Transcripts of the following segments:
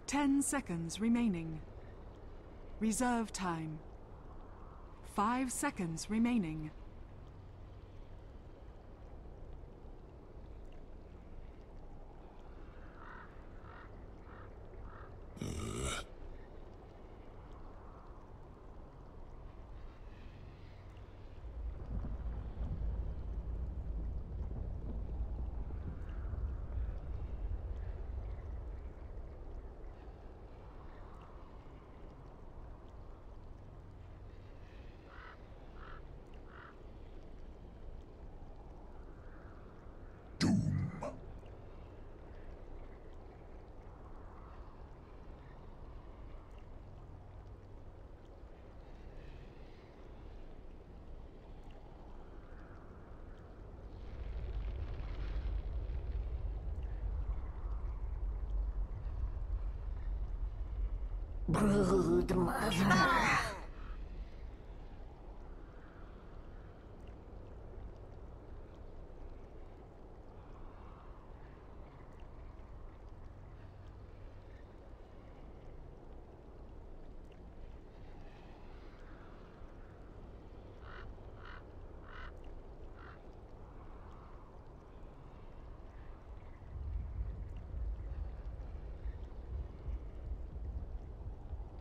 10 seconds remaining. Reserve time. 5 seconds remaining. Brood mother.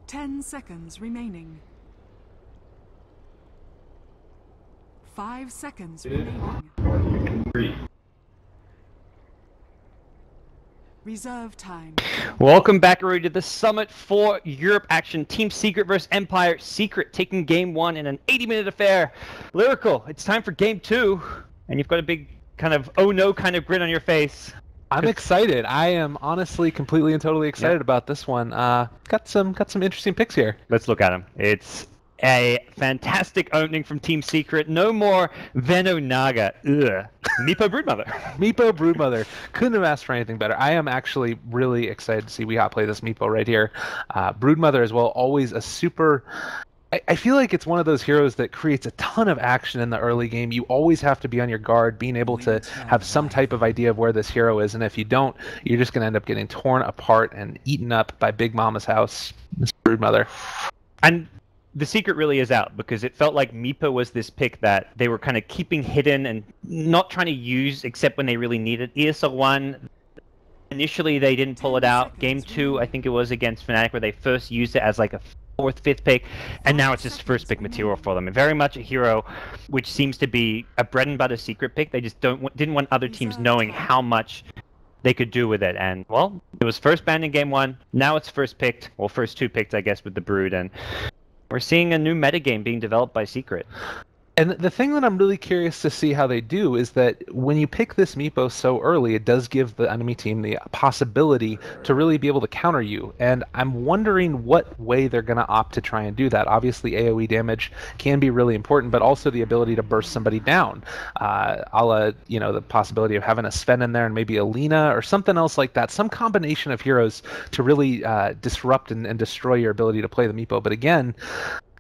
Ten seconds remaining. 5 seconds remaining. Reserve time. Welcome back, everybody, to the Summit for Europe action. Team Secret versus Empire. Secret taking game 1 in an 80-minute affair. Lyrical, it's time for game 2, and you've got a big kind of oh no kind of grin on your face. I'm excited. I am honestly completely and totally excited about this one. Got some interesting picks here. Let's look at them. It's a fantastic opening from Team Secret. No more Venno Naga. Ugh. Meepo Broodmother. Meepo Broodmother. Couldn't have asked for anything better. I am actually really excited to see Weehot play this Meepo right here. Broodmother as well, always a super... I feel like it's one of those heroes that creates a ton of action in the early game. You always have to be on your guard, being able to have some type of idea of where this hero is, and if you don't, you're just going to end up getting torn apart and eaten up by Big Mama's house, Miss Broodmother. And the secret really is out, because it felt like Meepo was this pick that they were kind of keeping hidden and not trying to use except when they really needed. ESL 1, initially they didn't pull it out. Game 2, I think it was against Fnatic, where they first used it as like a 4th, 5th pick, and now it's just first pick material for them. And very much a hero which seems to be a bread and butter secret pick. They just didn't want other teams knowing how much they could do with it. And, well, it was first banned in game 1. Now it's first picked, well, first 2 picked, I guess, with the Brood. And we're seeing a new metagame being developed by Secret. And the thing that I'm really curious to see how they do is that when you pick this Meepo so early, it does give the enemy team the possibility to really be able to counter you. And I'm wondering what way they're going to opt to try and do that. Obviously, AoE damage can be really important, but also the ability to burst somebody down. A la, you know, the possibility of having a Sven in there and maybe a Lina or something else like that. Some combination of heroes to really disrupt and destroy your ability to play the Meepo. But again,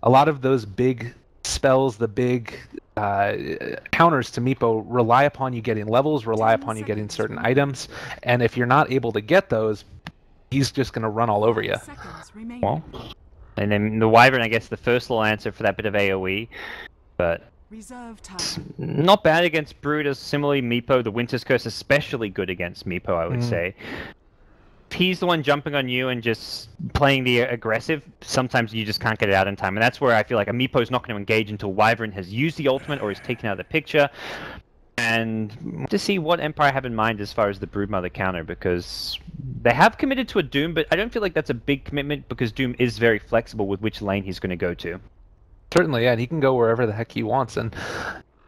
a lot of those big spells, the big counters to Meepo rely upon you getting levels, rely upon you getting certain items, and if you're not able to get those, he's just going to run all over you. Well, and then the Wyvern, I guess, the first little answer for that bit of AoE, but not bad against Brood. As similarly, Meepo, the Winter's Curse, especially good against Meepo, I would say. If he's the one jumping on you and just playing the aggressive, sometimes you just can't get it out in time. And that's where I feel like a Meepo is not going to engage until Wyvern has used the ultimate or is taken out of the picture. And to see what Empire have in mind as far as the Broodmother counter, because they have committed to a Doom, but I don't feel like that's a big commitment because Doom is very flexible with which lane he's going to go to. Certainly, yeah, and he can go wherever the heck he wants. And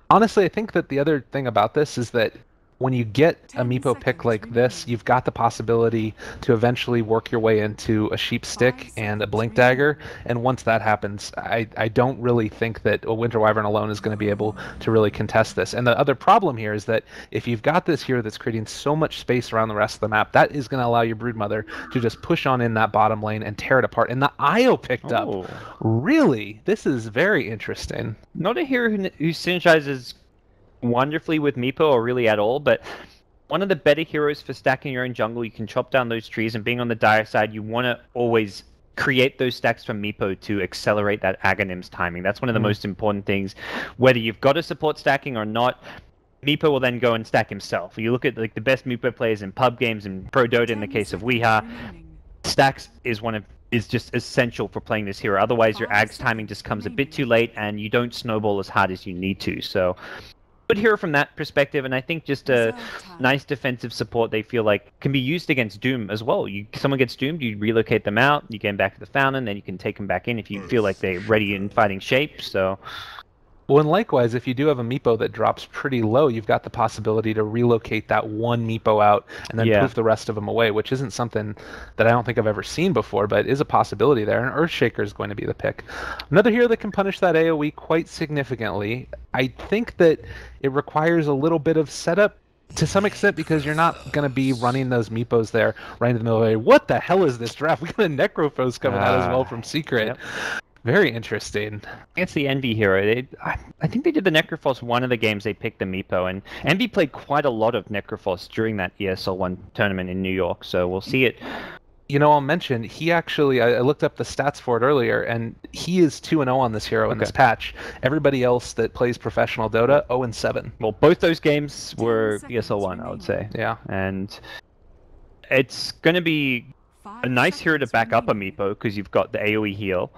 honestly, I think that the other thing about this is that when you get a Meepo pick like this, you've got the possibility to eventually work your way into a Sheep Stick and a Blink Dagger, and once that happens, I don't really think that a Winter Wyvern alone is going to be able to really contest this. And the other problem here is that if you've got this here that's creating so much space around the rest of the map, that is going to allow your Broodmother to just push on in that bottom lane and tear it apart. And the IO picked up. Really? This is very interesting. Not a hero who synergizes wonderfully with Meepo or really at all, but one of the better heroes for stacking your own jungle. You can chop down those trees, and being on the dire side, you want to always create those stacks from Meepo to accelerate that Aghanim's timing. That's one of the most important things. Whether you've got a support stacking or not, Meepo will then go and stack himself. You look at like the best Meepo players in pub games and Pro Dota in the case of Weeha, stacks is just essential for playing this hero. Otherwise, your Ag's timing just comes a bit too late, and you don't snowball as hard as you need to. So, good hero from that perspective, and I think just a nice defensive support they feel like can be used against Doom as well. Someone gets doomed, you relocate them out, you get them back to the fountain, then you can take them back in if you feel like they're ready in fighting shape. So. Well, and likewise, if you do have a Meepo that drops pretty low, you've got the possibility to relocate that one Meepo out and then poof the rest of them away, which isn't something that I don't think I've ever seen before, but is a possibility there, and Earthshaker is going to be the pick. Another hero that can punish that AoE quite significantly. I think that it requires a little bit of setup to some extent because you're not going to be running those Meepos there right in the middle of the way. What the hell is this draft? We got a Necrophos coming out as well from Secret. Yep. Very interesting. It's the Envy hero. I think they did the Necrophos one of the games they picked the Meepo, and Envy played quite a lot of Necrophos during that ESL 1 tournament in New York, so we'll see it. You know, I'll mention, he actually, I looked up the stats for it earlier, and he is 2-0 on this hero in this patch. Everybody else that plays professional Dota, 0-7. Well, both those games were ESL 1, I would say. Yeah. And it's going to be a nice hero to back up a Meepo, because you've got the AoE heal.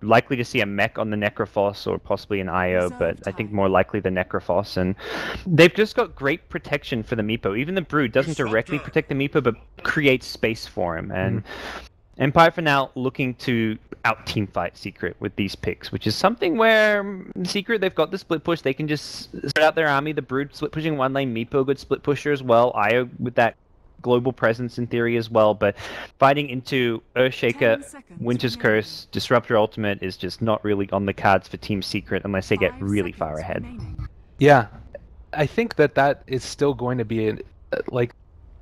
Likely to see a mech on the Necrophos or possibly an IO, but I think more likely the Necrophos. And they've just got great protection for the Meepo. Even the Brood doesn't directly protect the Meepo, but creates space for him. And Empire for now looking to out-teamfight Secret with these picks, which is something where Secret, they've got the split push. They can just spread out their army. The Brood split pushing one lane, Meepo good split pusher as well. IO with that global presence in theory as well, but fighting into Earthshaker, Winter's Curse, Disruptor Ultimate is just not really on the cards for Team Secret unless they get really far ahead. Yeah, I think that is still going to be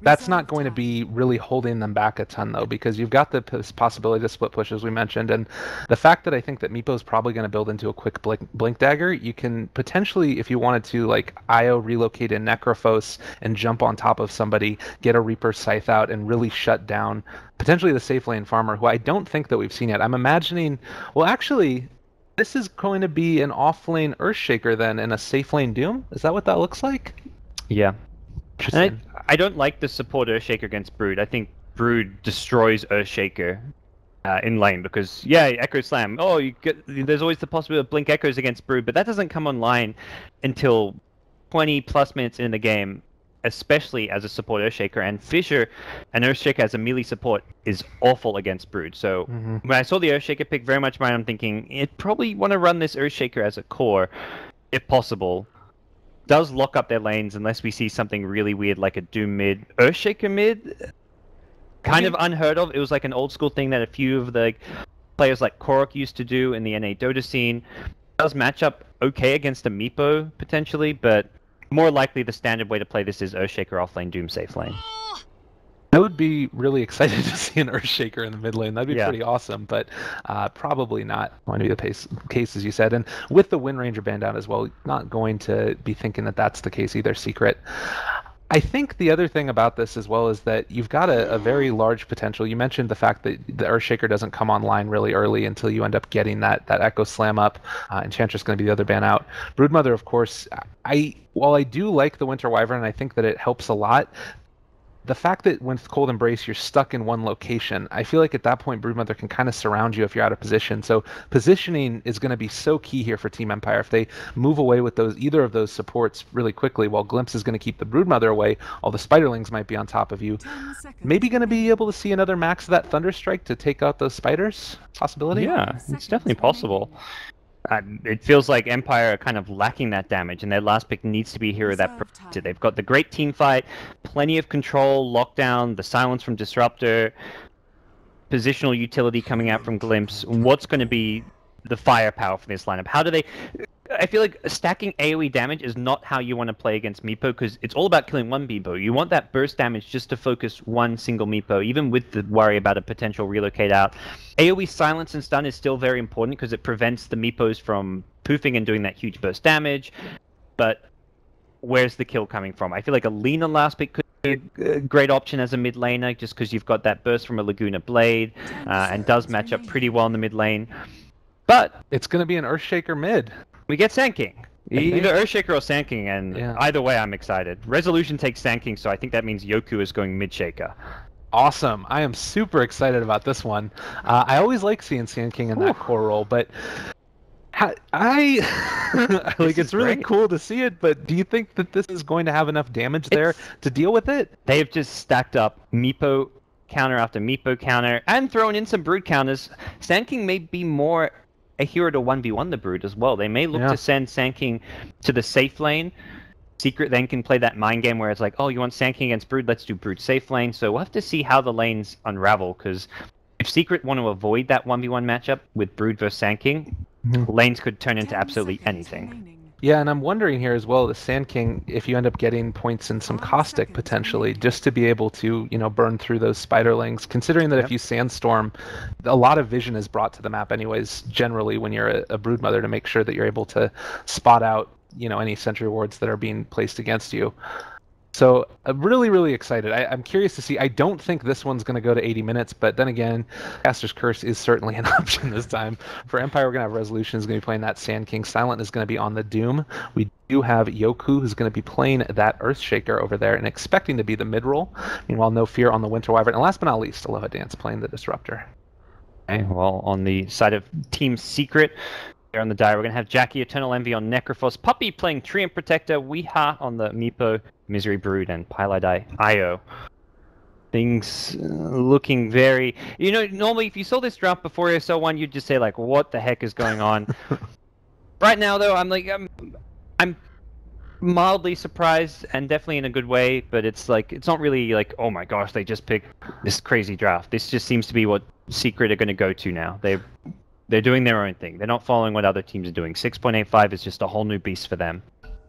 that's not going to be really holding them back a ton, though, because you've got the possibility to split push, as we mentioned, and the fact that I think that Meepo is probably going to build into a quick blink dagger, you can potentially, if you wanted to, like, IO relocate in Necrophos and jump on top of somebody, get a Reaper Scythe out, and really shut down potentially the safe lane farmer, who I don't think that we've seen yet. I'm imagining, well, actually, this is going to be an off-lane Earthshaker, then, and a safe lane Doom? Is that what that looks like? Yeah. And I don't like the support Earthshaker against Brood. I think Brood destroys Earthshaker in lane because, Echo Slam. Oh, there's always the possibility of Blink Echoes against Brood, but that doesn't come online until 20 plus minutes in the game, especially as a support Earthshaker. And Fissure and Earthshaker as a melee support is awful against Brood. So when I saw the Earthshaker pick, very much I'm thinking it probably want to run this Earthshaker as a core, if possible. Does lock up their lanes unless we see something really weird like a Doom mid. Earthshaker mid, kind of unheard of. It was like an old school thing that a few of the players like Korok used to do in the NA Dota scene. Does match up okay against a Meepo potentially, but more likely the standard way to play this is Earthshaker off lane, Doom safe lane. I would be really excited to see an Earthshaker in the mid lane. That'd be pretty awesome, but probably not going to be the case, as you said. And with the Wind Ranger band down as well, not going to be thinking that that's the case either, Secret. I think the other thing about this as well is that you've got a very large potential. You mentioned the fact that the Earthshaker doesn't come online really early until you end up getting that Echo Slam up. Enchantress is going to be the other ban out. Broodmother, of course, while I do like the Winter Wyvern, and I think that it helps a lot, the fact that with Cold Embrace you're stuck in one location, I feel like at that point Broodmother can kind of surround you if you're out of position. So positioning is going to be so key here for Team Empire. If they move away with either of those supports really quickly, while Glimpse is going to keep the Broodmother away, all the Spiderlings might be on top of you. Maybe going to be able to see another max of that Thunderstrike to take out those spiders? Possibility? Yeah, it's definitely possible. It feels like Empire are kind of lacking that damage, and their last pick needs to be a hero that protects it. They've got the great team fight, plenty of control, lockdown, the silence from Disruptor, positional utility coming out from Glimpse. What's going to be the firepower for this lineup? How do they... I feel like stacking AoE damage is not how you want to play against Meepo, because it's all about killing one Meepo. You want that burst damage just to focus one single Meepo, even with the worry about a potential relocate out. AoE silence and stun is still very important because it prevents the Meepos from poofing and doing that huge burst damage. But where's the kill coming from? I feel like a lean on last pick could be a great option as a mid laner, just because you've got that burst from a Laguna Blade, and does match up pretty well in the mid lane. But it's going to be an Earthshaker mid. we get Sand King. Either Earthshaker or Sand King, and either way I'm excited. Resolution takes Sand King, so I think that means Yoku is going mid Shaker. Awesome. I am super excited about this one. I always like seeing Sand King in that core role, but I like it's really cool to see it, but do you think that this is going to have enough damage there to deal with it? They have just stacked up Meepo counter after Meepo counter and thrown in some Brood counters. Sand King may be more a hero to 1v1 the Brood as well. They may look to send Sand King to the safe lane. Secret then can play that mind game where it's like, oh, you want Sand King against Brood, let's do Brood safe lane. So we'll have to see how the lanes unravel, because if Secret want to avoid that 1v1 matchup with Brood versus Sand King, lanes could turn into absolutely anything. Yeah, and I'm wondering here as well, the Sand King, if you end up getting points in some Caustic potentially, just to be able to, burn through those Spiderlings, considering that if you Sandstorm, a lot of vision is brought to the map anyways, generally when you're a Broodmother, to make sure that you're able to spot out, any sentry wards that are being placed against you. So I'm really, really excited. I'm curious to see. I don't think this one's going to go to 80 minutes, but then again, Caster's Curse is certainly an option this time. For Empire, we're going to have Resolution, who's going to be playing that Sand King. Silent is going to be on the Doom. We do have Yoku, who's going to be playing that Earthshaker over there and expecting to be the mid-roll. Meanwhile, No Fear on the Winter Wyvern. And last but not least, Aloha Dance playing the Disruptor. Okay, well, on the side of Team Secret, here on the die, we're going to have Jackie Eternal Envy on Necrophos, Puppy playing Treant Protector, Weeha on the Meepo, Misery Brood, and Pylidai Io. Things looking very... normally if you saw this draft before ASO 1, you'd just say, like, what the heck is going on? Right now, though, I'm mildly surprised, and definitely in a good way, but it's not really like, oh my gosh, they just picked this crazy draft. This just seems to be what Secret are going to go to now. They're doing their own thing. They're not following what other teams are doing. 6.85 is just a whole new beast for them.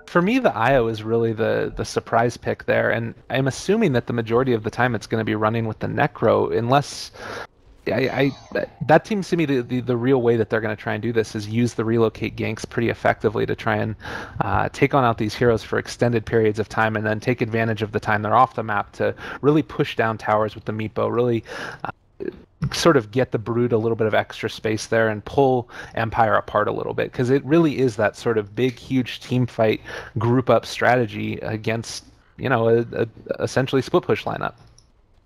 For me, the Io is really the surprise pick there, and I'm assuming that the majority of the time it's going to be running with the Necro, unless... that seems to me the real way that they're going to try and do this is use the relocate ganks pretty effectively to try and take on out these heroes for extended periods of time, and then take advantage of the time they're off the map to really push down towers with the Meepo, really... sort of get the Brood a little bit of extra space there and pull Empire apart a little bit, because it really is that sort of big, huge team fight, group up strategy against, a essentially split push lineup.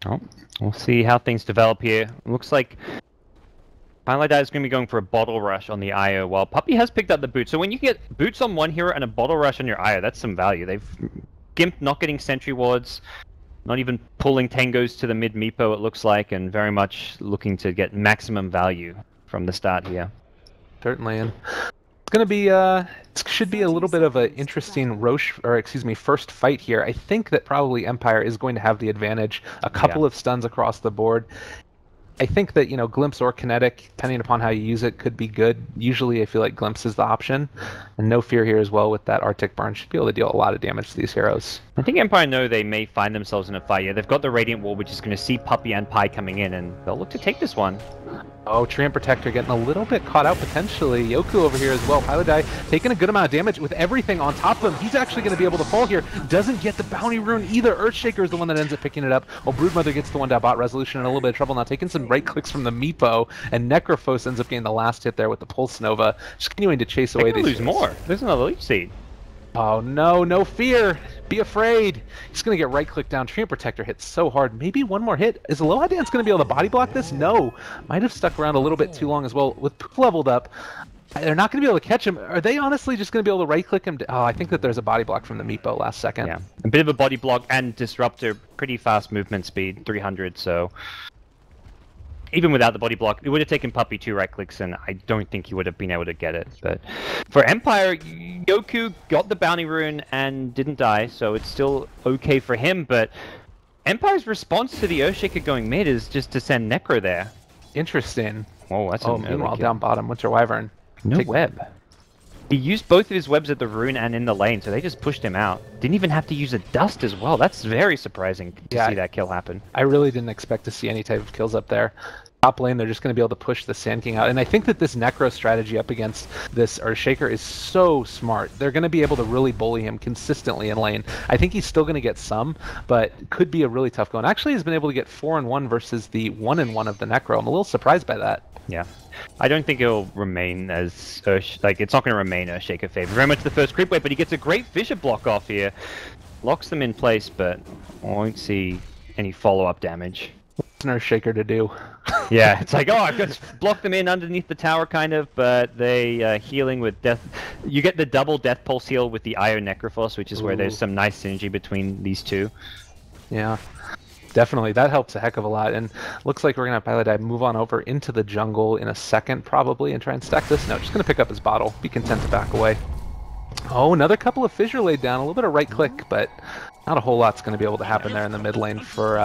Oh, we'll see how things develop here. Looks like Pylidai is going to be going for a bottle rush on the Io, while Puppy has picked up the boots. So when you get boots on one hero and a bottle rush on your Io, that's some value. They've gimped not getting sentry wards, not even pulling tangos to the mid Meepo, it looks like, and very much looking to get maximum value from the start here. Certainly, and it's going to be, it should be a little bit of an interesting first fight here. I think that probably Empire is going to have the advantage. A couple of stuns across the board. I think that, Glimpse or Kinetic, depending upon how you use it, could be good. Usually I feel like Glimpse is the option. And No Fear here as well with that Arctic Burn should be able to deal a lot of damage to these heroes. I think Empire know they may find themselves in a fight. Yeah, they've got the Radiant Wall, which is going to see Puppy and Pi coming in, and they'll look to take this one. Oh, Treant Protector getting a little bit caught out potentially. Yoku over here as well. Pylidai taking a good amount of damage with everything on top of him. He's actually going to be able to fall here. Doesn't get the Bounty Rune either. Earthshaker is the one that ends up picking it up. Oh, Broodmother gets the one down bot. Resolution in a little bit of trouble now, taking some right clicks from the Meepo, and Necrophos ends up getting the last hit there with the Pulse Nova, just continuing to chase away these. Lose more. There's another lead seed. Oh no, No Fear! Be afraid! He's gonna get right-click down. Treant Protector hits so hard. Maybe one more hit. Is Aloha Dance gonna be able to body block this? No! Might have stuck around a little bit too long as well. With Poof leveled up, they're not gonna be able to catch him. Are they honestly just gonna be able to right-click him? Oh, I think that there's a body block from the Meepo last second. Yeah, a bit of a body block and Disruptor, pretty fast movement speed, 300, so... Even without the body block, it would have taken Puppy 2 right clicks, and I don't think he would have been able to get it. But for Empire, Yoku got the Bounty Rune and didn't die, so it's still okay for him. But Empire's response to the Earthshaker going mid is just to send Necro there. Interesting. Oh, that's meanwhile, down bottom, Winter Wyvern. No web. He used both of his webs at the rune and in the lane, so they just pushed him out. Didn't even have to use a dust as well. That's very surprising to see that kill happen. I really didn't expect to see any type of kills up there. top lane, they're just going to be able to push the Sand King out. And I think that this Necro strategy up against this Earthshaker is so smart. They're going to be able to really bully him consistently in lane. I think he's still going to get some, but could be a really tough go. And actually he's been able to get 4-1 versus the 1-1 of the Necro. I'm a little surprised by that. Yeah. I don't think it'll remain as it's not going to remain Earthshaker favor. Very much the first creep wave, but he gets a great Fissure block off here. Locks them in place, but won't see any follow-up damage. What's an Earthshaker to do? Yeah, it's like, oh, I've got to block them in underneath the tower, kind of, but they healing with death. You get the double death pulse heal with the Io Necrophos, which is where there's some nice synergy between these two. Yeah, definitely. That helps a heck of a lot. And looks like we're going to have Pilot Dive move on over into the jungle in a second, probably, and try and stack this. No, just going to pick up his bottle. Be content to back away. Oh, another couple of Fissure laid down. A little bit of right click, but not a whole lot's going to be able to happen there in the mid lane for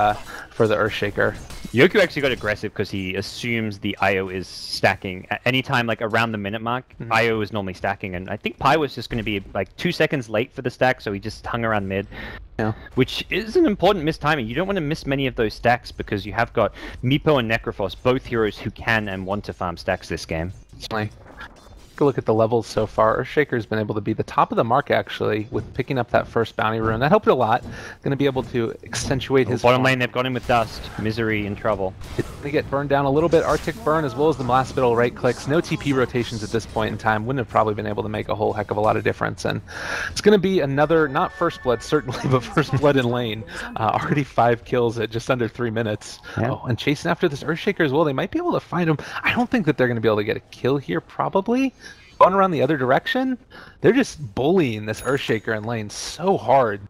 the Earthshaker. Yoku actually got aggressive because he assumes the IO is stacking. At any time, like around the minute mark, IO is normally stacking, and I think Pi was just going to be like 2 seconds late for the stack, so he just hung around mid. Yeah. Which is an important mistiming. You don't want to miss many of those stacks because you have got Meepo and Necrophos, both heroes who can and want to farm stacks this game. Definitely. Take a look at the levels so far. Earthshaker's been able to be the top of the mark, actually, with picking up that first bounty rune. That helped a lot. Going to be able to accentuate his... Bottom lane, they've got him with Dust. Misery in trouble. It's going to get burned down a little bit. Arctic Burn, as well as the last bit of right clicks. No TP rotations at this point in time. Wouldn't have probably been able to make a whole heck of a lot of difference. And it's going to be another, not first blood, certainly, but first blood in lane. Already 5 kills at just under 3 minutes. Yeah. Oh, and chasing after this Earthshaker as well. They might be able to find him. I don't think that they're going to be able to get a kill here, probably. Going around the other direction, they're just bullying this Earthshaker in lane so hard.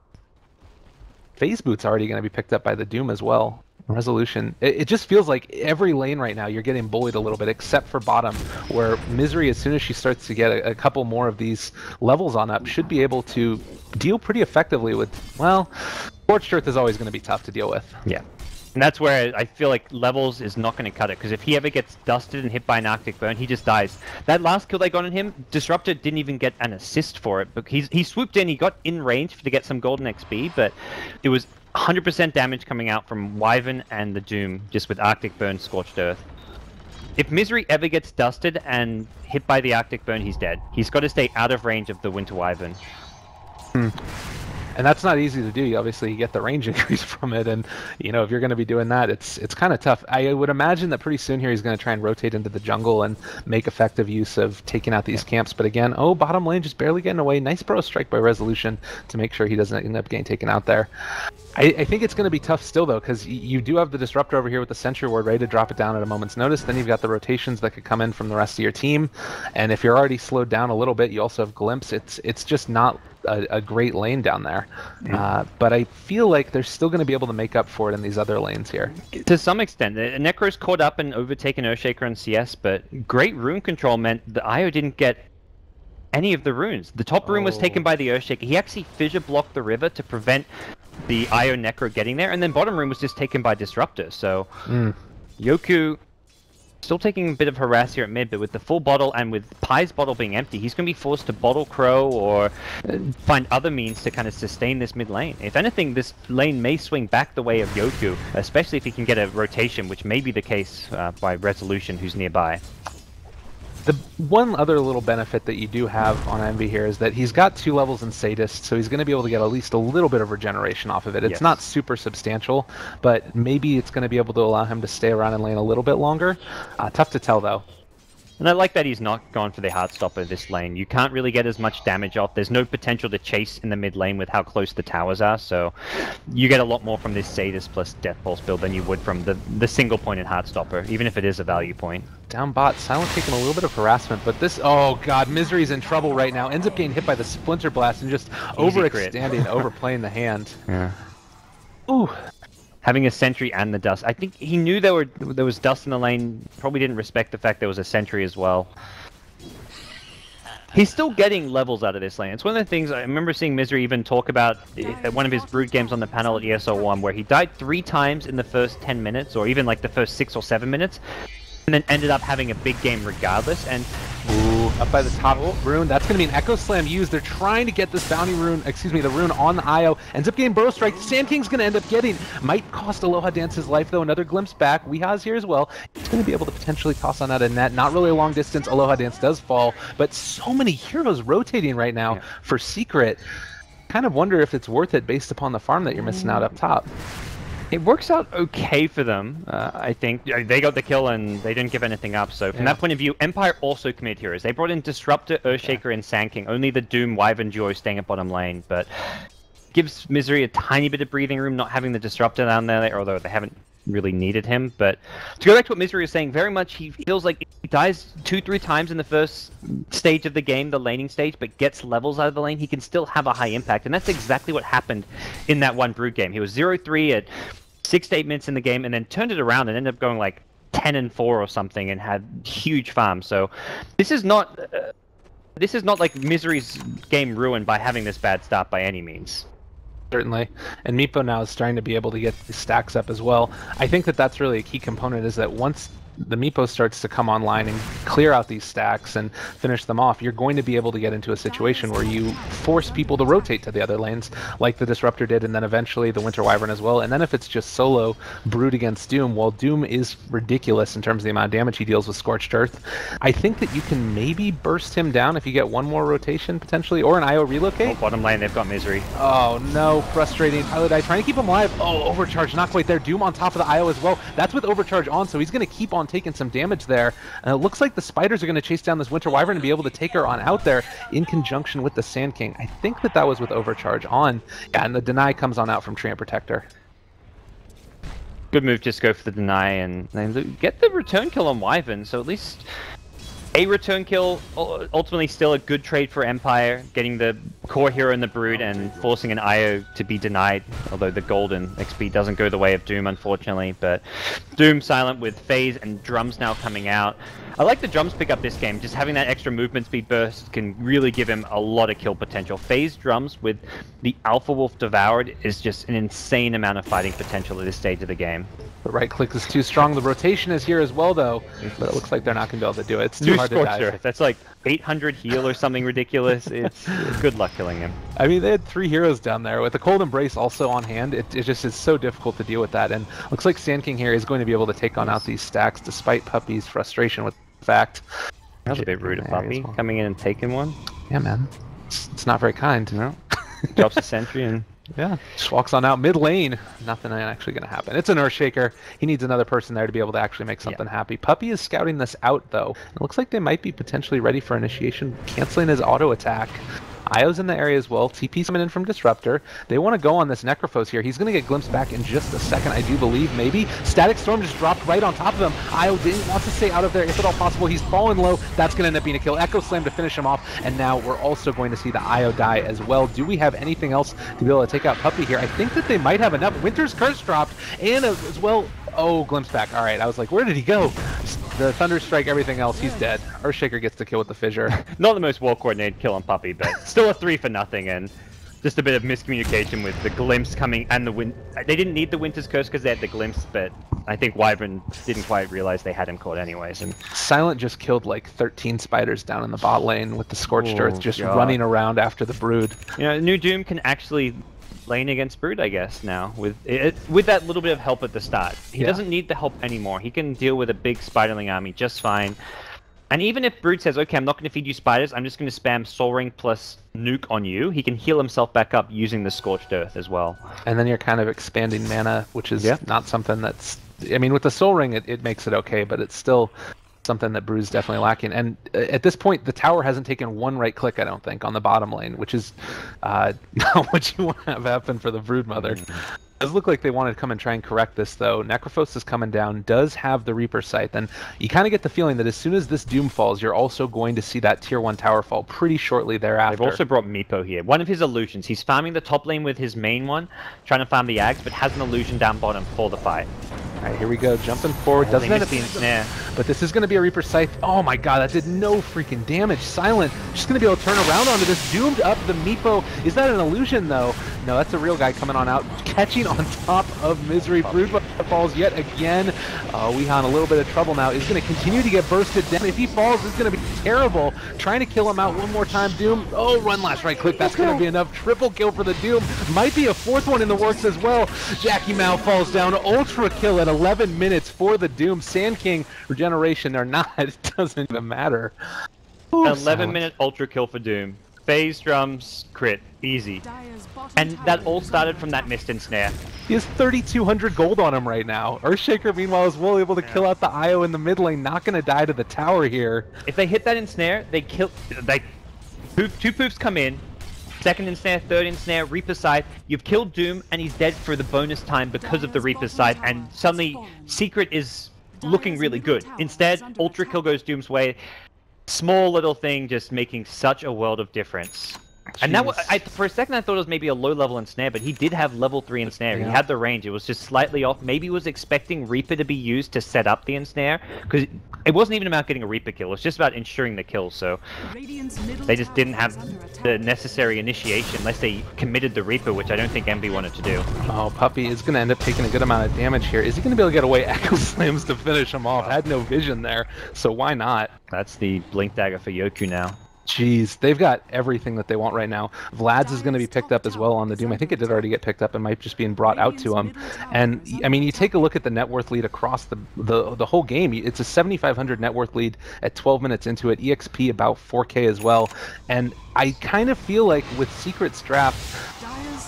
Phase Boot's already going to be picked up by the Doom as well. Resolution. It just feels like every lane right now you're getting bullied a little bit, except for bottom, where Misery, as soon as she starts to get a couple more of these levels on up, should be able to deal pretty effectively with, well, Scorched Earth is always going to be tough to deal with. Yeah. And that's where I feel like Levels is not going to cut it, because if he ever gets dusted and hit by an Arctic Burn, he just dies. That last kill they got on him, Disruptor didn't even get an assist for it. But he swooped in, he got in range to get some golden XP, but it was 100% damage coming out from Wyvern and the Doom, just with Arctic Burn, Scorched Earth. If Misery ever gets dusted and hit by the Arctic Burn, he's dead. He's got to stay out of range of the Winter Wyvern. And that's not easy to do. You obviously get the range increase from it, and you know, if you're going to be doing that, it's kind of tough. I would imagine that pretty soon here he's going to try and rotate into the jungle and make effective use of taking out these camps. But again, oh, bottom lane just barely getting away. Nice Burrow Strike by Resolution to make sure he doesn't end up getting taken out there. I think it's going to be tough still, though, because you do have the Disruptor over here with the Sentry Ward ready to drop it down at a moment's notice. Then you've got the rotations that could come in from the rest of your team. And if you're already slowed down a little bit, you also have Glimpse. It's just not a great lane down there. But I feel like they're still going to be able to make up for it in these other lanes here. To some extent. Necro's caught up and overtaken Earthshaker on CS, but great rune control meant the IO didn't get any of the runes. The top rune was taken by the Earthshaker. He actually fissure blocked the river to prevent the IO Necro getting there, and then bottom rune was just taken by Disruptor. So Yoku still taking a bit of harass here at mid, but with the full bottle and with Pi's bottle being empty, he's going to be forced to bottle Crow or find other means to kind of sustain this mid lane. If anything, this lane may swing back the way of Yoku, especially if he can get a rotation, which may be the case by Resolution, who's nearby. The one other little benefit that you do have on Envy here is that he's got 2 levels in Sadist, so he's going to be able to get at least a little bit of regeneration off of it. It's not super substantial, but maybe it's going to be able to allow him to stay around in lane a little bit longer. Tough to tell, though. And I like that he's not gone for the Heartstopper this lane. You can't really get as much damage off. There's no potential to chase in the mid lane with how close the towers are, so you get a lot more from this Sadist plus Death Pulse build than you would from the single-pointed Heartstopper, even if it is a value point. Down bot, Silent taking a little bit of harassment, but this, oh god, Misery's in trouble right now. Ends up getting hit by the Splinter Blast and just overextending, overplaying the hand. Yeah. Ooh. Having a sentry and the dust. I think he knew there was dust in the lane, probably didn't respect the fact there was a sentry as well. He's still getting levels out of this lane. It's one of the things I remember seeing Misery even talk about at one of his Brood games on the panel at ESO1, where he died 3 times in the first 10 minutes, or even like the first 6 or 7 minutes, and then ended up having a big game regardless. And ooh, Up by the top rune. That's going to be an Echo Slam used. They're trying to get this bounty rune, excuse me, the rune on the IO. Ends up getting Burrow Strike. Sand King's going to end up getting. Might cost Aloha Dance his life, though. Another glimpse back. Weeha's here as well. He's going to be able to potentially toss on out a net. Not really a long distance. Aloha Dance does fall, but so many heroes rotating right now for Secret. Kind of wonder if it's worth it based upon the farm that you're missing out up top. It works out okay for them, I think. They got the kill and they didn't give anything up, so from that point of view, Empire also committed heroes. They brought in Disruptor, Earthshaker, and Sand King. Only the Doom, Wyvern duo staying at bottom lane, but gives Misery a tiny bit of breathing room not having the Disruptor down there, although they haven't really needed him. But to go back to what Misery was saying, very much he feels like he dies 2-3 times in the first stage of the game, the laning stage, but gets levels out of the lane, he can still have a high impact, and that's exactly what happened in that one Brood game. He was 0-3 at 6 to 8 minutes in the game, and then turned it around and ended up going like 10-4 or something, and had huge farms. So this is not like Misery's game ruined by having this bad start by any means. Certainly, and Meepo now is starting to be able to get the stacks up as well. I think that that's really a key component, is that once the Meepo starts to come online and clear out these stacks and finish them off, you're going to be able to get into a situation where you force people to rotate to the other lanes, like the Disruptor did, and then eventually the Winter Wyvern as well. And then if it's just solo Brood against Doom, well, Doom is ridiculous in terms of the amount of damage he deals with Scorched Earth. I think that you can maybe burst him down if you get one more rotation, potentially, or an IO relocate. Oh, bottom lane, they've got Misery. Oh no, frustrating. Pilot Eye trying to keep him alive. Oh, Overcharge, not quite there. Doom on top of the IO as well. That's with Overcharge on, so he's going to keep on taking some damage there. And it looks like the Spiders are going to chase down this Winter Wyvern and be able to take her on out there in conjunction with the Sand King. I think that was with Overcharge on. Yeah, and the Deny comes on out from Treant Protector. Good move, just go for the Deny and get the return kill on Wyvern, so at least a return kill, ultimately still a good trade for Empire, getting the core hero in the Brood and forcing an IO to be denied, although the golden XP doesn't go the way of Doom, unfortunately. But Doom silent with Phase and Drums now coming out. I like the Drums pick up this game. Just having that extra movement speed burst can really give him a lot of kill potential. Phase Drums with the Alpha Wolf Devoured is just an insane amount of fighting potential at this stage of the game. The right click is too strong. The rotation is here as well, though, but it looks like they're not going to be able to do it. It's too hard to dive. That's like 800 heal or something ridiculous. It's good luck killing him. I mean, they had 3 heroes down there. With the Cold Embrace also on hand, it just is so difficult to deal with that. And looks like Sand King here is going to be able to take on out these stacks, despite Puppy's frustration with the fact. That was a bit rude of Puppy, coming in and taking one. Yeah, man. It's not very kind. No. Drops a sentry and... Yeah, just walks on out mid lane. Nothing actually going to happen. It's an Earthshaker. He needs another person there to be able to actually make something happy. Puppy is scouting this out, though. It looks like they might be potentially ready for initiation, canceling his auto attack. Io's in the area as well. TP's coming in from Disruptor. They want to go on this Necrophos here. He's going to get glimpsed back in just a second, I do believe, maybe. Static Storm just dropped right on top of him. Io wants to stay out of there if at all possible. He's fallen low. That's going to end up being a kill. Echo Slam to finish him off. And now we're also going to see the Io die as well. Do we have anything else to be able to take out Puppy here? I think that they might have enough. Winter's Curse dropped, and as well... Oh, glimpse back. All right, I was like, where did he go? The Thunder Strike, everything else, he's dead. Earthshaker gets the kill with the Fissure. Not the most well-coordinated kill on Puppy, but still a 3 for nothing, and just a bit of miscommunication with the Glimpse coming and the Wind. They didn't need the Winter's Curse because they had the Glimpse, but I think Wyvern didn't quite realize they had him caught anyways. And Silent just killed like 13 Spiders down in the bot lane with the Scorched Earth just running around after the Brood. You know, New Doom can actually lane against Brood, I guess, now, with that little bit of help at the start. He doesn't need the help anymore. He can deal with a big Spiderling army just fine. And even if Brood says, okay, I'm not going to feed you spiders, I'm just going to spam Soul Ring plus Nuke on you, he can heal himself back up using the Scorched Earth as well. And then you're kind of expanding mana, which is not something that's... I mean, with the Soul Ring, it makes it okay, but it's still something that Brood's definitely lacking. And at this point, the tower hasn't taken one right click, I don't think, on the bottom lane, which is not what you want to have happen for the Brood Mother. It does look like they want to come and try and correct this, though. Necrophos is coming down, does have the Reaper Scythe, and you kind of get the feeling that as soon as this Doom falls, you're also going to see that tier 1 tower fall pretty shortly thereafter. They've also brought Meepo here. One of his illusions. He's farming the top lane with his main one, trying to farm the Ags, but has an illusion down bottom for the fight. All right, here we go, jumping forward. Doesn't end up being snare, but this is going to be a Reaper Scythe. Oh my god, that did no freaking damage. Silent just going to be able to turn around onto this, doomed up the Meepo. Is that an illusion, though? No, that's a real guy coming on out, catching on top of Misery. Broodmother falls yet again. Weehan a little bit of trouble now. Is going to continue to get bursted down. If he falls, it's going to be terrible. Trying to kill him out one more time. Doom. Oh, run last right click. That's going to be enough. Triple kill for the Doom. Might be a fourth one in the works as well. Jackie Mao falls down. Ultra kill at 11 minutes for the Doom. Sand King regeneration or not, it doesn't even matter. Ooh, 11-minute ultra kill for Doom. Phase drums, crit, easy. And that all started from that mist and snare. He has 3,200 gold on him right now. Earthshaker, meanwhile, is well able to kill out the IO in the mid lane. Not going to die to the tower here. If they hit that ensnare, they kill. Two poofs come in. Second ensnare, third ensnare, Reaper Scythe. You've killed Doom, and he's dead for the bonus time because of the Reaper Scythe. And suddenly, Secret is looking really good. Instead, ultra kill goes Doom's way. Small little thing, just making such a world of difference. Jeez. And that was, for a second I thought it was maybe a low level ensnare, but he did have level 3 ensnare. Yeah. He had the range. It was just slightly off. Maybe he was expecting Reaper to be used to set up the ensnare, because it wasn't even about getting a Reaper kill. It was just about ensuring the kill. So they just didn't have the necessary initiation unless they committed the Reaper, which I don't think MB wanted to do. Oh, Puppy is going to end up taking a good amount of damage here. Is he going to be able to get away Echo Slams to finish him off? Had no vision there, so why not? That's the Blink Dagger for Yoku now. Jeez, they've got everything that they want right now. Vlad's is going to be picked up as well on the Doom. I think it did already get picked up and might just being brought out to him. And, I mean, you take a look at the net worth lead across the whole game. It's a 7,500 net worth lead at 12 minutes into it. EXP about 4K as well. And I kind of feel like with Secret's draft,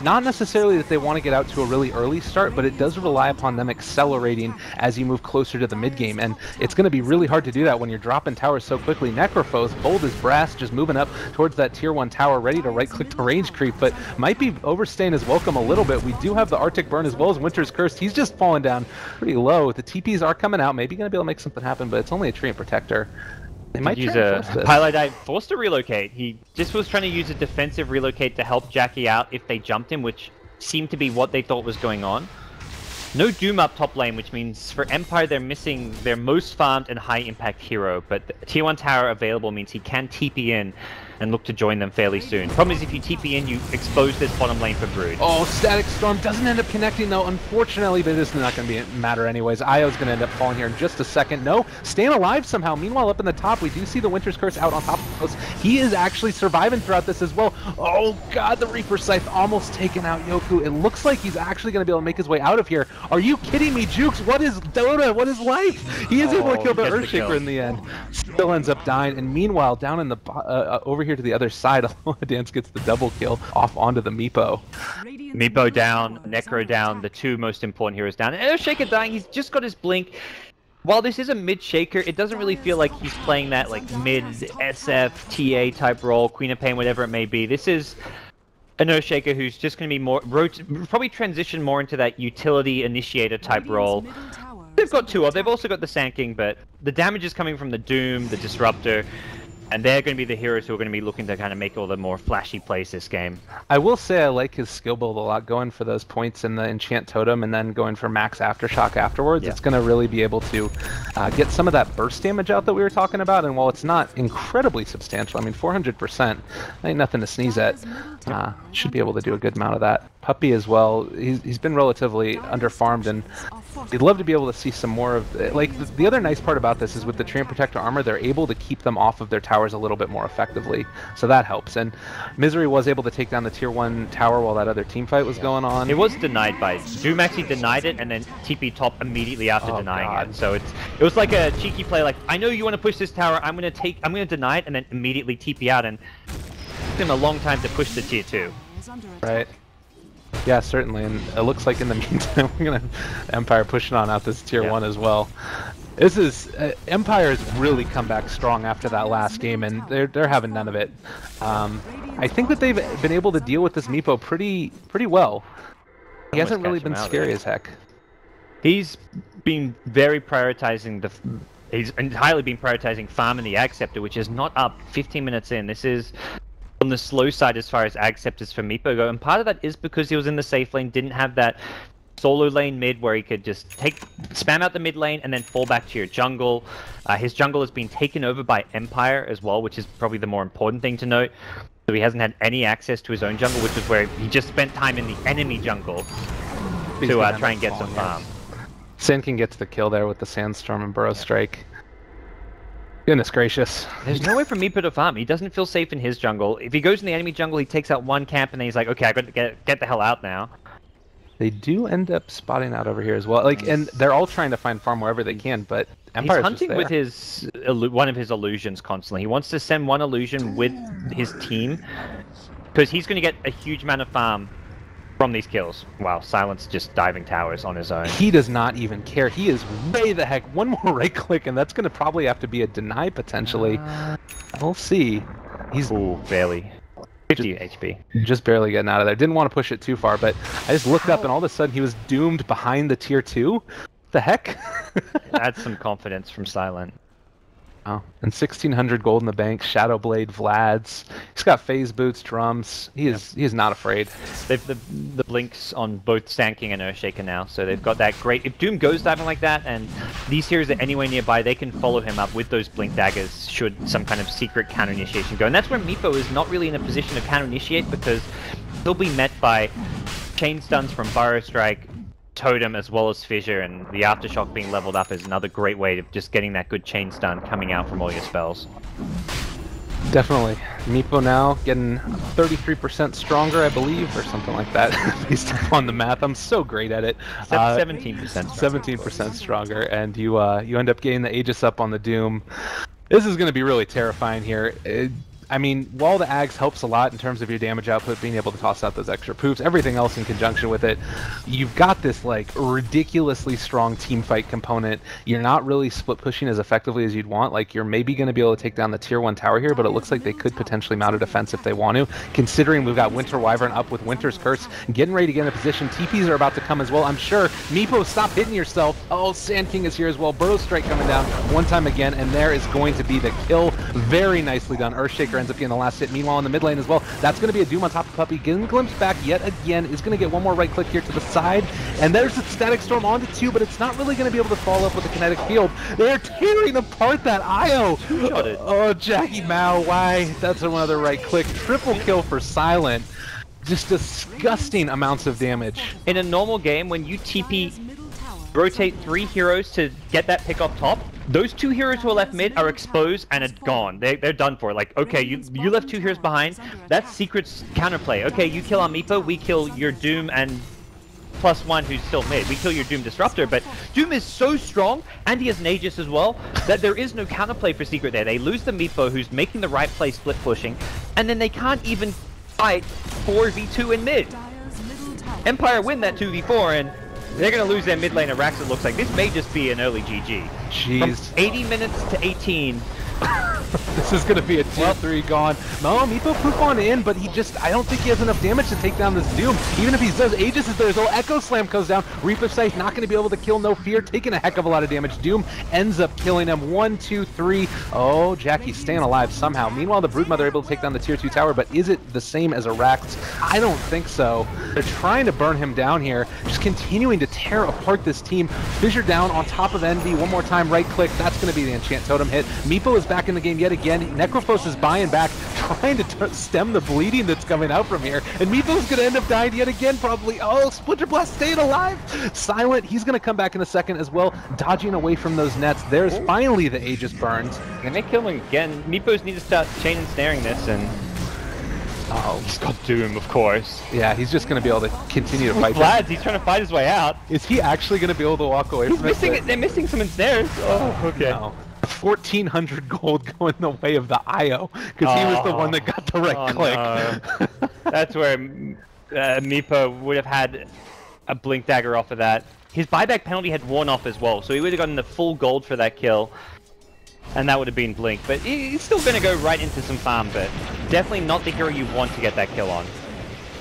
not necessarily that they want to get out to a really early start, but it does rely upon them accelerating as you move closer to the mid game, and it's going to be really hard to do that when you're dropping towers so quickly. Necrophos, bold as brass, just moving up towards that tier 1 tower, ready to right-click the range creep, but might be overstaying his welcome a little bit. We do have the Arctic Burn as well as Winter's Curse. He's just falling down pretty low. The TPs are coming out, maybe going to be able to make something happen, but it's only a Treant Protector. They might use a Highlight Dive, forced to relocate. He just was trying to use a defensive relocate to help Jackie out if they jumped him, which seemed to be what they thought was going on. No Doom up top lane, which means for Empire they're missing their most farmed and high impact hero, but the tier 1 tower available means he can TP in and look to join them fairly soon. Problem is if you TP in, you expose this bottom lane for Brood. Oh, Static Storm doesn't end up connecting though, unfortunately, but this is not going to matter anyways. Io's going to end up falling here in just a second. No, staying alive somehow. Meanwhile, up in the top, we do see the Winter's Curse out on top of us. He is actually surviving throughout this as well. Oh god, the Reaper Scythe almost taken out Yoku. It looks like he's actually going to be able to make his way out of here. Are you kidding me, Jukes? What is DotA? What is life? He is able to kill the Earthshaker in the end. Still ends up dying, and meanwhile, down in the over here to the other side, Dance gets the double kill off onto the Meepo. Meepo down, Necro down, the two most important heroes down. And Earthshaker dying, he's just got his blink. While this is a mid shaker, it doesn't really feel like he's playing that like mid SF, TA type role, Queen of Pain, whatever it may be. This is an Earthshaker who's just going to be more, probably transition more into that utility initiator type role. They've got two of, they've also got the Sand King, but the damage is coming from the Doom, the Disruptor, and they're going to be the heroes who are going to be looking to kind of make all the more flashy plays this game. I will say I like his skill build a lot, going for those points in the Enchant Totem and then going for max Aftershock afterwards. Yeah. It's going to really be able to get some of that burst damage out that we were talking about, and while it's not incredibly substantial, I mean 400%, ain't nothing to sneeze at. Should be able to do a good amount of that. Puppy as well, he's been relatively underfarmed, and you'd love to be able to see some more of like the other nice part about this is with the Treant Protector armor, they're able to keep them off of their towers a little bit more effectively, so that helps. And Misery was able to take down the tier 1 tower while that other team fight was going on. It was denied by Doom, actually denied it and then TP top immediately after denying it. So it was like a cheeky play, like I know you want to push this tower, I'm going to deny it and then immediately TP out, and it took them a long time to push the tier 2. Right. Yeah, certainly, and it looks like in the meantime we're gonna have Empire pushing on out this tier 1 as well. This is Empire's really come back strong after that last game, and they're having none of it. I think that they've been able to deal with this Meepo pretty well. He hasn't really been scary as heck. He's been very prioritizing he's entirely been prioritizing farm in the Ag Scepter, which is not up 15 minutes in. This is on the slow side as far as Ag Scepters for Meepo go, and part of that is because he was in the safe lane, didn't have that solo lane mid where he could just spam out the mid lane and then fall back to your jungle. His jungle has been taken over by Empire as well, which is probably the more important thing to note. So he hasn't had any access to his own jungle, which is where he just spent time in the enemy jungle to try and get some farm. Sin can get to the kill there with the Sandstorm and Burrow Strike. Goodness gracious. There's no way for Meepo to farm. He doesn't feel safe in his jungle. If he goes in the enemy jungle, he takes out one camp, and then he's like, okay, I got to get the hell out now. They do end up spotting out over here as well. Like, and they're all trying to find farm wherever they can, but Empire's he's hunting with his one of his illusions constantly. He wants to send one illusion with his team because he's going to get a huge amount of farm from these kills. Wow, Silence just diving towers on his own. He does not even care. He is way the heck. One more right click, and that's going to probably have to be a deny potentially. We'll see. He's barely. 50 HP. Just barely getting out of there. Didn't want to push it too far, but I just looked up and all of a sudden he was doomed behind the tier 2. What the heck? That's some confidence from Silent. Oh, and 1,600 gold in the bank. Shadow Blade, Vlad's. He's got phase boots, drums. He is not afraid. They've the blinks on both Sand King and Earthshaker now, so they've got that great. If Doom goes diving like that, and these heroes are anywhere nearby, they can follow him up with those blink daggers. Should some kind of secret counter initiation go, and that's where Meepo is not really in a position to counter initiate because he'll be met by chain stuns from Burrow Strike, Totem, as well as Fissure, and the Aftershock being leveled up is another great way of just getting that good chain stun coming out from all your spells. Definitely. Meepo now getting 33% stronger, I believe, or something like that, based on the math. I'm so great at it. 17%. 17% stronger, and you end up getting the Aegis up on the Doom. This is going to be really terrifying here. I mean, while the Ags helps a lot in terms of your damage output, being able to toss out those extra poofs, everything else in conjunction with it, you've got this like ridiculously strong team fight component. You're not really split pushing as effectively as you'd want. Like, you're maybe going to be able to take down the tier 1 tower here, but it looks like they could potentially mount a defense if they want to, considering we've got Winter Wyvern up with Winter's Curse, getting ready to get in a position. TPs are about to come as well, I'm sure. Meepo, stop hitting yourself. Oh, Sand King is here as well. Burrow Strike coming down one time again, and there is going to be the kill. Very nicely done. Earthshaker ends up getting the last hit. Meanwhile, in the mid lane as well, that's going to be a Doom on top of Puppey. Getting glimpsed back yet again. Is going to get one more right click here to the side. And there's a Static Storm onto 2, but it's not really going to be able to follow up with the Kinetic Field. They're tearing apart that IO. Oh, Jackie Mao, why? That's another right click. Triple kill for Silent. Just disgusting amounts of damage. In a normal game, when you TP, rotate 3 heroes to get that pick up top, those 2 heroes who are left mid are exposed and are gone. They're done for. Like, okay, you left 2 heroes behind. That's Secret's counterplay. Okay, you kill our Meepo, we kill your Doom and +1 who's still mid. We kill your Doom Disruptor, but Doom is so strong, and he has an Aegis as well, that there is no counterplay for Secret there. They lose the Meepo who's making the right play split pushing, and then they can't even fight 4v2 in mid. Empire win that 2v4, and they're going to lose their mid lane Rax, it looks like. This may just be an early GG. Jeez. From 80 minutes to 18. This is going to be a tier 3 gone. No, Meepo poof on in, but I don't think he has enough damage to take down this Doom. Even if he does, Aegis is there. His little Echo Slam goes down. Reaper Sight not going to be able to kill No Fear, taking a heck of a lot of damage. Doom ends up killing him. 1, 2, 3. Oh, Jackie's staying alive somehow. Meanwhile, the Broodmother able to take down the tier 2 tower, but is it the same as Arax? I don't think so. They're trying to burn him down here, just continuing to tear apart this team. Fissure down on top of Envy. One more time, right click. That's going to be the Enchant Totem hit. Meepo is back in the game yet again. Necrophos is buying back, trying to stem the bleeding that's coming out from here. And Meepo's going to end up dying yet again, probably. Oh, Splinter Blast staying alive. Silent, he's going to come back in a second as well, dodging away from those nets. There's finally the Aegis burned. And they kill him again. Meepos need to start chain and snaring this, and oh, he's got Doom, of course. Yeah, he's just going to be able to continue to fight. Vlad's, he's trying to fight his way out. Is he actually going to be able to walk away from it? They're missing some ensnares. Oh, okay. No. 1,400 gold going the way of the IO, because he was the one that got the right click. No. That's where Meepo would have had a Blink Dagger off of that. His buyback penalty had worn off as well, so he would have gotten the full gold for that kill. And that would have been Blink, but he's still going to go right into some farm, but definitely not the hero you want to get that kill on.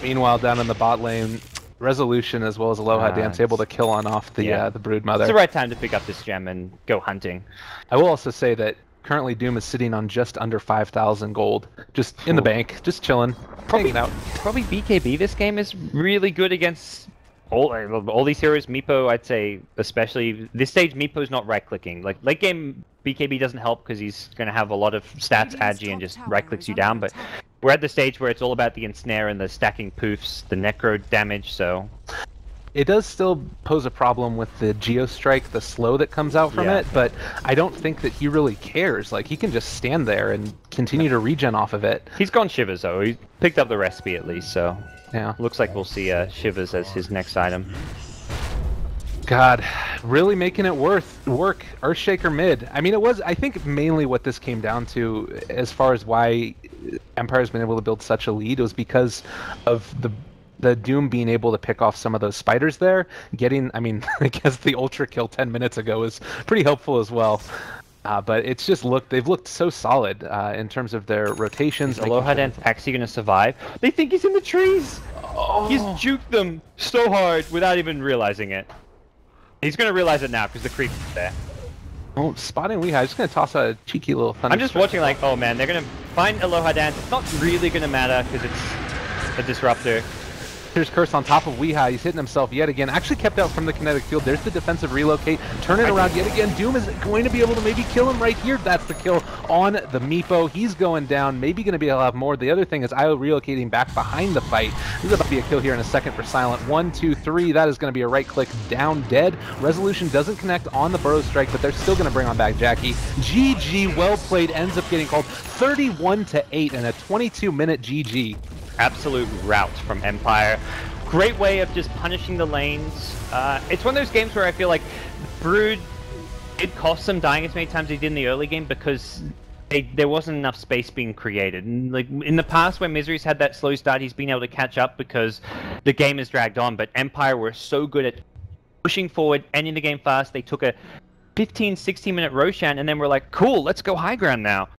Meanwhile, down in the bot lane, Resolution as well as Aloha Dance able to kill on off the Broodmother. It's the right time to pick up this gem and go hunting. I will also say that currently Doom is sitting on just under 5,000 gold, just in the bank, just chilling, hanging out. Probably BKB this game is really good against all these heroes. Meepo, I'd say, especially this stage, Meepo's not right-clicking. Like late game, BKB doesn't help because he's going to have a lot of stats agi and just right-clicks you down. But we're at the stage where it's all about the ensnare and the stacking poofs, the necro damage, so... It does still pose a problem with the Geostrike, the slow that comes out from it, but I don't think that he really cares. Like, he can just stand there and continue to regen off of it. He's gone Shivers, though. He picked up the recipe, at least, so... Yeah. Looks like we'll see Shivers as his next item. God, really making it work. Earthshaker mid. I mean, it was, I think, mainly what this came down to as far as why Empire's been able to build such a lead was because of the Doom being able to pick off some of those spiders there. Getting, I mean, I guess the Ultra kill 10 minutes ago is pretty helpful as well. But it's just they've looked so solid in terms of their rotations. Aloha Dance actually going to survive? They think he's in the trees! Oh. He's juked them so hard without even realizing it. He's going to realize it now because the creep is there. Oh, spotting Weehaw. I'm just going to toss a cheeky little thunder. I'm just watching like, oh man, they're going to find Aloha Dance. It's not really going to matter because it's a disruptor. Here's Curse on top of Weehaw. He's hitting himself yet again. Actually kept out from the kinetic field. There's the defensive relocate. Turn it around yet again. Doom is going to be able to maybe kill him right here. That's the kill on the Meepo. He's going down. Maybe going to be able to have more. The other thing is IO relocating back behind the fight. This is about to be a kill here in a second for Silent. 1, 2, 3. That is going to be a right click down dead. Resolution doesn't connect on the Burrow Strike, but they're still going to bring on back Jackie. GG, well played. Ends up getting called 31-8 and a 22-minute GG. Absolute rout from Empire. Great way of just punishing the lanes. It's one of those games where I feel like Brood did cost them dying as many times as they did in the early game because there wasn't enough space being created. And like in the past when Misery's had that slow start, he's been able to catch up because the game has dragged on. But Empire were so good at pushing forward, ending the game fast. They took a 15-16 minute Roshan and then we're like, cool, let's go high ground now.